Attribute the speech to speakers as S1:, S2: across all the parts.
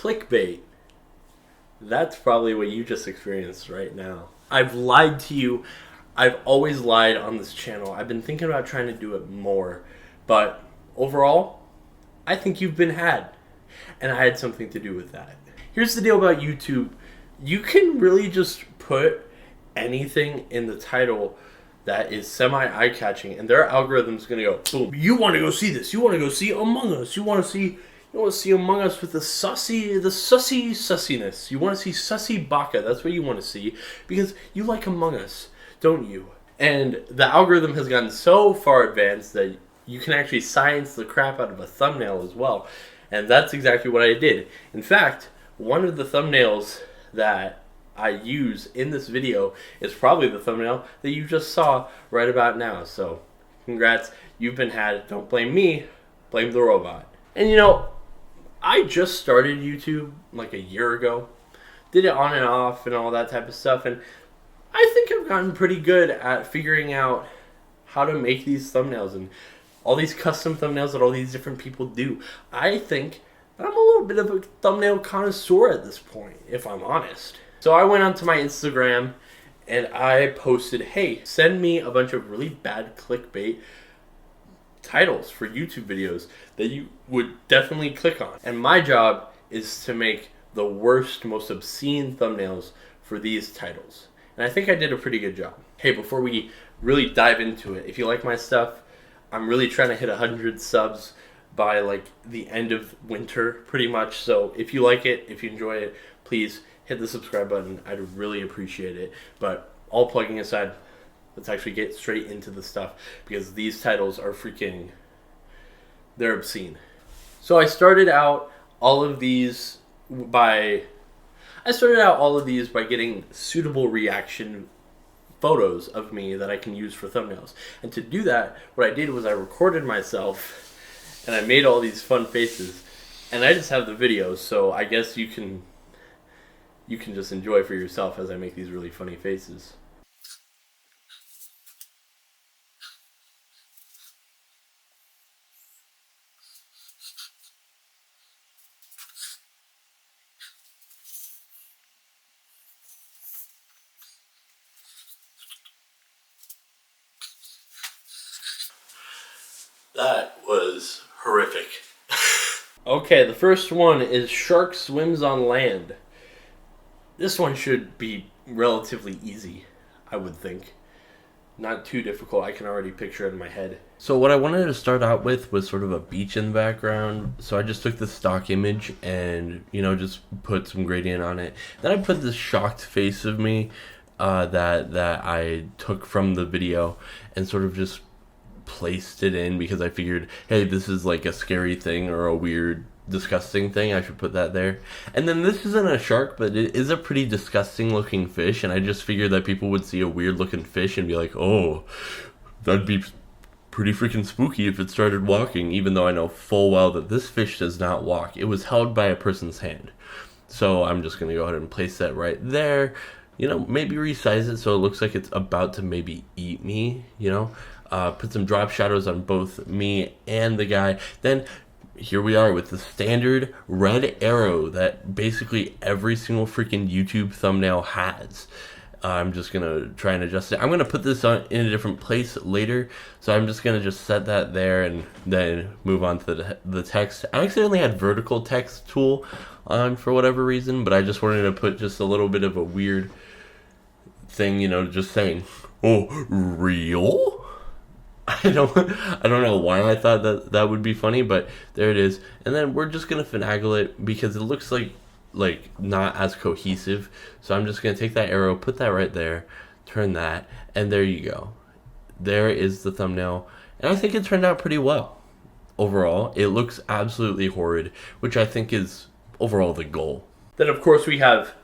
S1: clickbait. That's probably what you just experienced right now. I've lied to you. I've always lied on this channel. I've been thinking about trying to do it more. But overall, I think you've been had. And I had something to do with that. Here's the deal about YouTube. You can really just put anything in the title that is semi-eye-catching, and their algorithm's gonna go, boom. You want to go see this? You want to go see Among Us? You want to see Among Us with the sussiness? You want to see sussy baka? That's what you want to see because you like Among Us, don't you? And the algorithm has gotten so far advanced that you can actually science the crap out of a thumbnail as well, and that's exactly what I did. In fact, one of the thumbnails that I use in this video is probably the thumbnail that you just saw right about now. So, congrats, you've been had. Don't blame me, blame the robot. And you know, I just started YouTube like a year ago. Did it on and off and all that type of stuff, and I think I've gotten pretty good at figuring out how to make these thumbnails and all these custom thumbnails that all these different people do. I think I'm a little bit of a thumbnail connoisseur at this point, if I'm honest. So I went onto my Instagram and I posted, hey, send me a bunch of really bad clickbait titles for YouTube videos that you would definitely click on. And my job is to make the worst, most obscene thumbnails for these titles. And I think I did a pretty good job. Hey, before we really dive into it, if you like my stuff, I'm really trying to hit 100 subs by like the end of winter, pretty much. So if you like it, if you enjoy it, please hit the subscribe button. I'd really appreciate it. But all plugging aside, let's actually get straight into the stuff because these titles are freaking, they're obscene. So I started out all of these by getting suitable reaction photos of me that I can use for thumbnails. And to do that, what I did was I recorded myself and I made all these fun faces. And I just have the videos, so I guess you can just enjoy for yourself as I make these really funny faces. That was horrific. Okay, the first one is Shark Swims on Land. This one should be relatively easy, I would think. Not too difficult. I can already picture it in my head. So what I wanted to start out with was sort of a beach in the background. So I just took the stock image and, you know, just put some gradient on it. Then I put this shocked face of me that I took from the video and sort of just placed it in because I figured, hey, this is like a scary thing or a weird, disgusting thing. I should put that there. And then this isn't a shark, but it is a pretty disgusting looking fish, and I just figured that people would see a weird looking fish and be like, oh, that'd be pretty freaking spooky if it started walking, even though I know full well that this fish does not walk. It was held by a person's hand. So I'm just going to go ahead and place that right there. You know, maybe resize it so it looks like it's about to maybe eat me, you know. Put some drop shadows on both me and the guy. Then here we are with the standard red arrow that basically every single freaking YouTube thumbnail has. I'm just going to try and adjust it. I'm going to put this on in a different place later. So I'm just going to just set that there and then move on to the text. I accidentally had vertical text tool on for whatever reason, but I just wanted to put just a little bit of a weird thing, you know, just saying, oh, real? I don't know why I thought that would be funny, but there it is. And then we're just going to finagle it because it looks like not as cohesive. So I'm just going to take that arrow, put that right there, turn that, and there you go. There is the thumbnail. And I think it turned out pretty well. Overall, it looks absolutely horrid, which I think is overall the goal. Then of course we have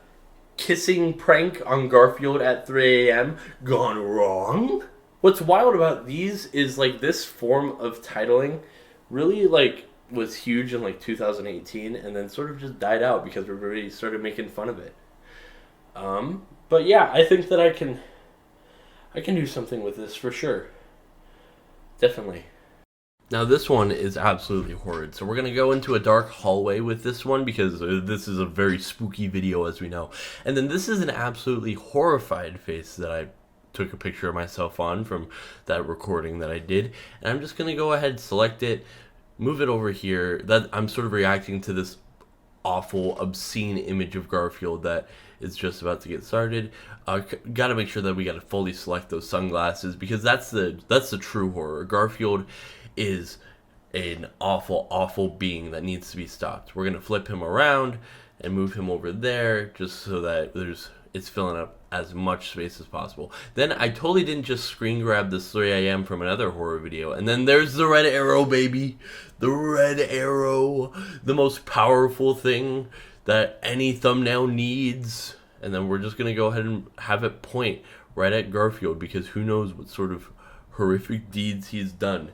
S1: kissing prank on Garfield at 3 a.m. gone wrong. What's wild about these is like this form of titling really like was huge in like 2018 and then sort of just died out because everybody started making fun of it. But yeah, I think that I can do something with this for sure. Definitely. Now this one is absolutely horrid. So we're going to go into a dark hallway with this one because this is a very spooky video, as we know. And then this is an absolutely horrified face that I took a picture of myself on from that recording that I did. And I'm just going to go ahead and select it, move it over here. That I'm sort of reacting to this awful, obscene image of Garfield that is just about to get started. Got to make sure that we got to fully select those sunglasses because that's the true horror. Garfield is an awful, awful being that needs to be stopped. We're gonna flip him around and move him over there just so that it's filling up as much space as possible. Then I totally didn't just screen grab this 3 a.m. from another horror video. And then there's the red arrow, baby. The red arrow. The most powerful thing that any thumbnail needs. And then we're just going to go ahead and have it point right at Garfield because who knows what sort of horrific deeds he's done.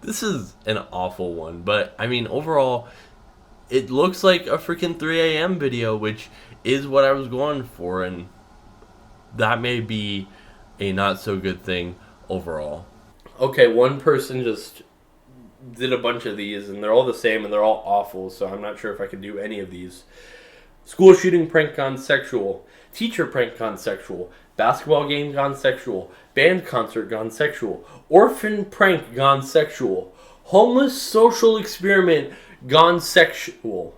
S1: This is an awful one. But, I mean, overall, it looks like a freaking 3 a.m. video, which is what I was going for, and that may be a not so good thing overall. Okay, one person just did a bunch of these, and they're all the same, and they're all awful, so I'm not sure if I could do any of these. School shooting prank gone sexual. Teacher prank gone sexual. Basketball game gone sexual. Band concert gone sexual. Orphan prank gone sexual. Homeless social experiment gone sexual.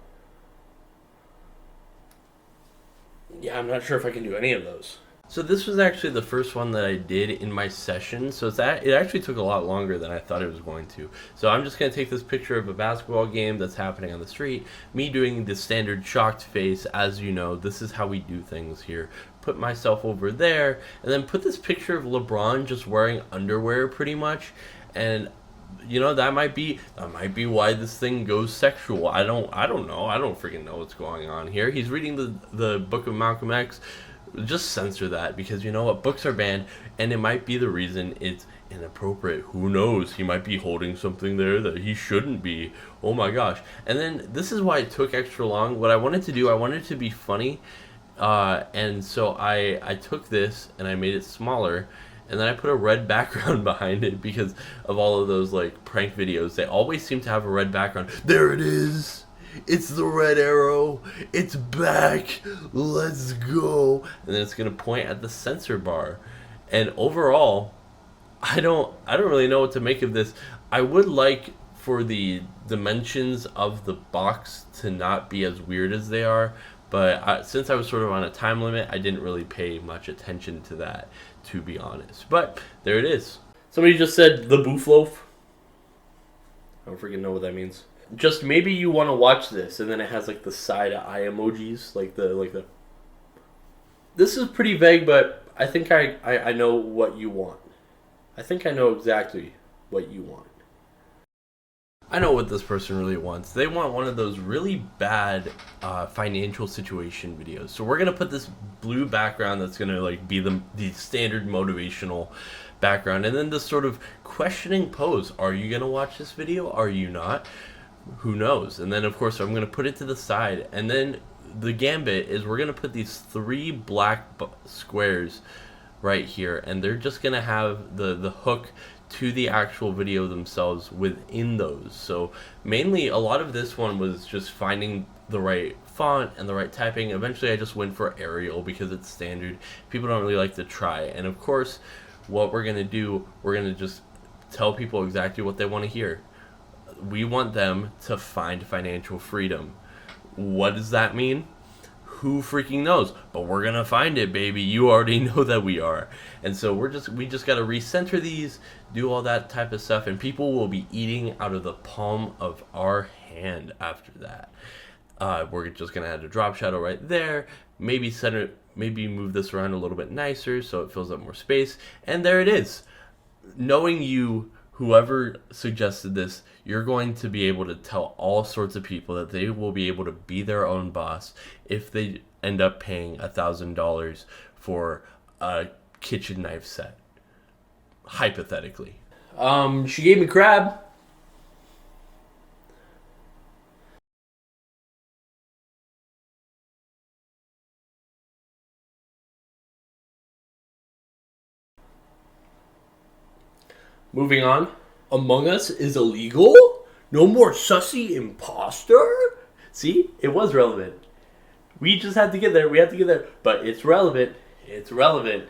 S1: Yeah, I'm not sure if I can do any of those. So this was actually the first one that I did in my session. So it actually took a lot longer than I thought it was going to. So I'm just going to take this picture of a basketball game that's happening on the street. Me doing the standard shocked face. As you know, this is how we do things here. Put myself over there. And then put this picture of LeBron just wearing underwear pretty much. And you know, that might be why this thing goes sexual. I don't know. I don't freaking know what's going on here. He's reading the book of Malcolm X. Just censor that because you know what? Books are banned, and it might be the reason it's inappropriate. Who knows? He might be holding something there that he shouldn't be. Oh my gosh. And then this is why it took extra long. What I wanted to do, I wanted it to be funny. And so I took this and I made it smaller. And then I put a red background behind it because of all of those like prank videos. They always seem to have a red background. There it is. It's the red arrow. It's back. Let's go. And then it's going to point at the censor bar. And overall, I don't really know what to make of this. I would like for the dimensions of the box to not be as weird as they are. But since I was sort of on a time limit, I didn't really pay much attention to that, to be honest. But there it is. Somebody just said the boof loaf. I don't freaking know what that means. Just maybe you want to watch this, and then it has like the side eye emojis, like the. This is pretty vague, but I think I know what you want. I think I know exactly what you want. I know what this person really wants. They want one of those really bad financial situation videos. So we're gonna put this blue background that's gonna like be the standard motivational background, and then this sort of questioning pose. Are you gonna watch this video? Are you not? Who knows? And then of course I'm gonna put it to the side, and then the gambit is we're gonna put these 3 black squares right here, and they're just gonna have the hook to the actual video themselves within those. So mainly a lot of this one was just finding the right font and the right typing. Eventually I just went for Arial because it's standard. People don't really like to try. And of course what we're gonna do, we're gonna just tell people exactly what they want to hear. We want them to find financial freedom. What does that mean? Who freaking knows? But we're gonna find it, baby. You already know that we are. And so we just gotta recenter these, do all that type of stuff, and people will be eating out of the palm of our hand after that. We're just gonna add a drop shadow right there. Maybe move this around a little bit nicer so it fills up more space. And there it is. Knowing you, whoever suggested this, you're going to be able to tell all sorts of people that they will be able to be their own boss if they end up paying $1,000 for a kitchen knife set. Hypothetically. She gave me crab. Moving on. Among Us is illegal? No more sussy imposter? See? It was relevant. We just had to get there. We had to get there. But it's relevant. It's relevant.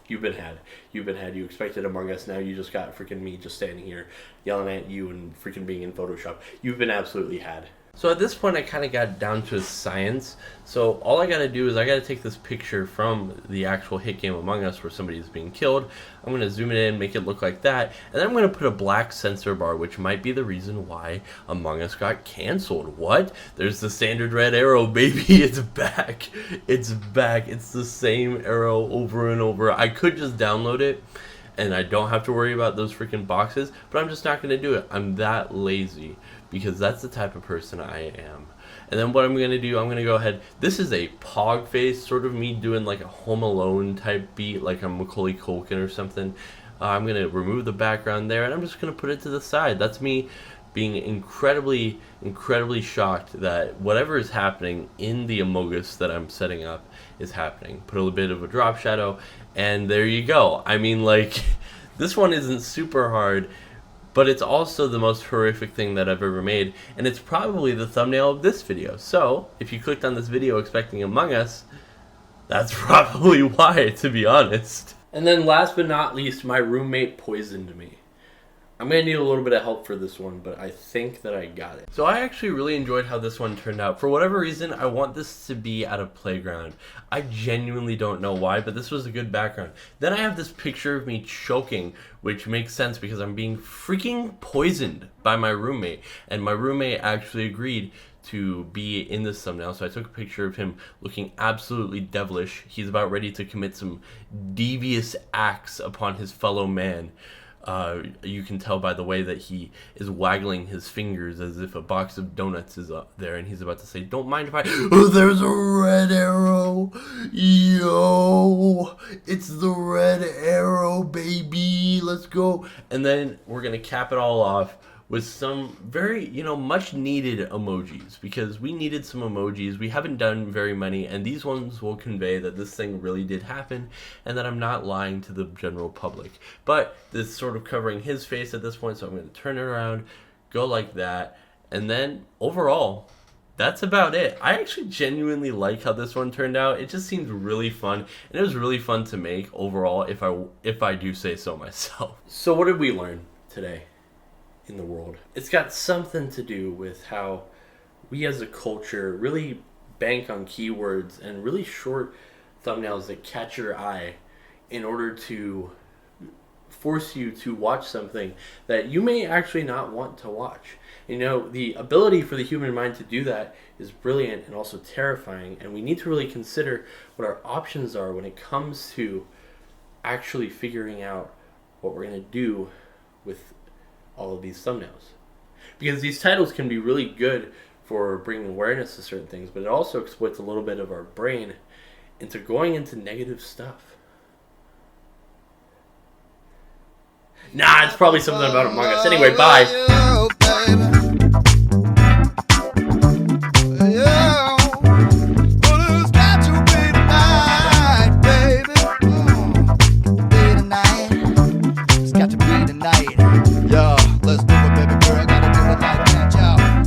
S1: You've been had. You've been had. You expected Among Us. Now you just got freaking me just standing here yelling at you and freaking being in Photoshop. You've been absolutely had. So at this point, I kind of got down to science. So all I got to do is I got to take this picture from the actual hit game Among Us where somebody is being killed. I'm going to zoom it in, make it look like that. And then I'm going to put a black censor bar, which might be the reason why Among Us got canceled. What? There's the standard red arrow, baby. It's back. It's back. It's the same arrow over and over. I could just download it and I don't have to worry about those freaking boxes, but I'm just not going to do it. I'm that lazy because that's the type of person I am. And then what I'm going to do, I'm going to go ahead. This is a pog face, sort of me doing like a Home Alone type beat, like a Macaulay Culkin or something. I'm going to remove the background there, and I'm just going to put it to the side. That's me being incredibly, incredibly shocked that whatever is happening in the Among Us that I'm setting up is happening. Put a little bit of a drop shadow, and there you go. I mean, like, this one isn't super hard, but it's also the most horrific thing that I've ever made, and it's probably the thumbnail of this video. So, if you clicked on this video expecting Among Us, that's probably why, to be honest. And then last but not least, my roommate poisoned me. I'm going to need a little bit of help for this one, but I think that I got it. So I actually really enjoyed how this one turned out. For whatever reason, I want this to be at a playground. I genuinely don't know why, but this was a good background. Then I have this picture of me choking, which makes sense because I'm being freaking poisoned by my roommate. And my roommate actually agreed to be in this thumbnail, so I took a picture of him looking absolutely devilish. He's about ready to commit some devious acts upon his fellow man. You can tell by the way that he is waggling his fingers as if a box of donuts is up there, and he's about to say, "Don't mind if I..." Oh, there's a red arrow! Yo! It's the red arrow, baby! Let's go! And then we're gonna cap it all off with some very, much needed emojis, because we needed some emojis. We haven't done very many, and these ones will convey that this thing really did happen and that I'm not lying to the general public. But this is sort of covering his face at this point, so I'm going to turn it around, go like that, and then overall, that's about it. I actually genuinely like how this one turned out. It just seemed really fun, and it was really fun to make overall, if I do say so myself. So what did we learn today in the world? It's got something to do with how we as a culture really bank on keywords and really short thumbnails that catch your eye in order to force you to watch something that you may actually not want to watch. The ability for the human mind to do that is brilliant and also terrifying, and we need to really consider what our options are when it comes to actually figuring out what we're going to do with all of these thumbnails. Because these titles can be really good for bringing awareness to certain things, but it also exploits a little bit of our brain into going into negative stuff. Nah, it's probably something about Among Us. Anyway, bye.